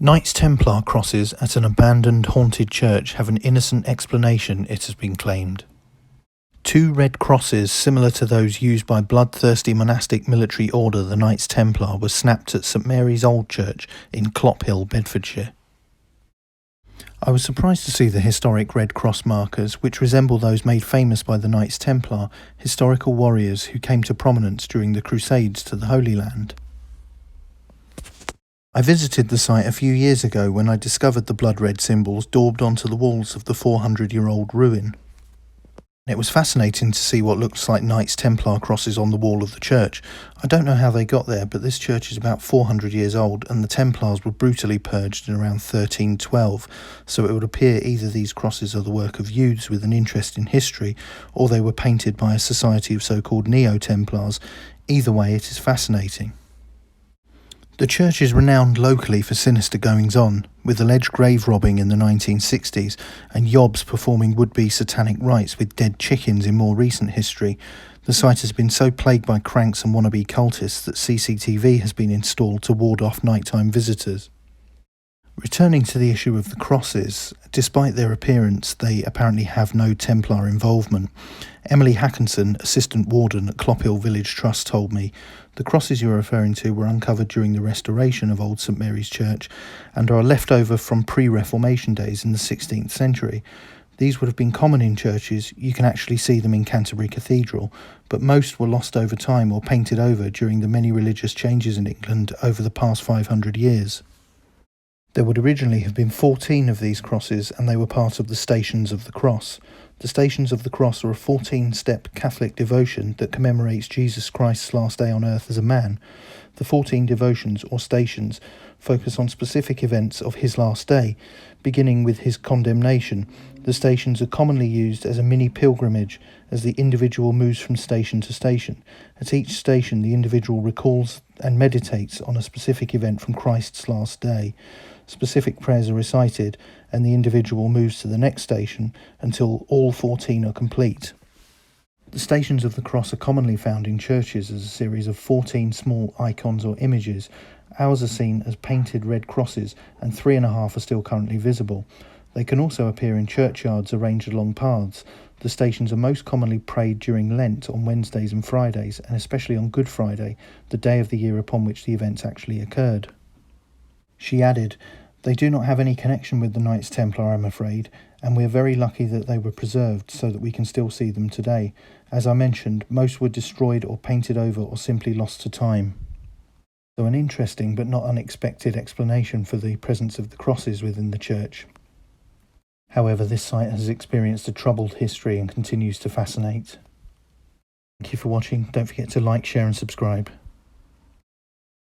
Knights Templar crosses at an abandoned haunted church have an innocent explanation, it has been claimed. Two red crosses similar to those used by bloodthirsty monastic military order the Knights Templar were snapped at St Mary's Old Church in Clophill, Bedfordshire. I was surprised to see the historic red cross markers, which resemble those made famous by the Knights Templar, historical warriors who came to prominence during the Crusades to the Holy Land. I visited the site a few years ago when I discovered the blood-red symbols daubed onto the walls of the 400-year-old ruin. It was fascinating to see what looks like Knights Templar crosses on the wall of the church. I don't know how they got there, but this church is about 400 years old and the Templars were brutally purged in around 1312, so it would appear either these crosses are the work of youths with an interest in history, or they were painted by a society of so-called Neo-Templars. Either way, it is fascinating. The church is renowned locally for sinister goings-on, with alleged grave robbing in the 1960s and yobs performing would-be satanic rites with dead chickens in more recent history. The site has been so plagued by cranks and wannabe cultists that CCTV has been installed to ward off nighttime visitors. Returning to the issue of the crosses, despite their appearance, they apparently have no Templar involvement. Emily Hackinson, assistant warden at Clophill Village Trust, told me, "The crosses you're referring to were uncovered during the restoration of Old St Mary's Church and are left over from pre-Reformation days in the 16th century. These would have been common in churches, you can actually see them in Canterbury Cathedral, but most were lost over time or painted over during the many religious changes in England over the past 500 years. There would originally have been 14 of these crosses and they were part of the Stations of the Cross. The Stations of the Cross are a 14-step Catholic devotion that commemorates Jesus Christ's last day on earth as a man. The 14 devotions, or stations, focus on specific events of his last day, beginning with his condemnation. The stations are commonly used as a mini-pilgrimage as the individual moves from station to station. At each station, the individual recalls and meditates on a specific event from Christ's last day. Specific prayers are recited, and the individual moves to the next station until all 14 are complete. The Stations of the Cross are commonly found in churches as a series of 14 small icons or images. Ours are seen as painted red crosses, and 3.5 are still currently visible. They can also appear in churchyards arranged along paths. The stations are most commonly prayed during Lent on Wednesdays and Fridays, and especially on Good Friday, the day of the year upon which the events actually occurred." She added, "They do not have any connection with the Knights Templar, I'm afraid, and we are very lucky that they were preserved so that we can still see them today. As I mentioned, most were destroyed or painted over or simply lost to time." So an interesting but not unexpected explanation for the presence of the crosses within the church. However, this site has experienced a troubled history and continues to fascinate. Thank you for watching. Don't forget to like, share and subscribe.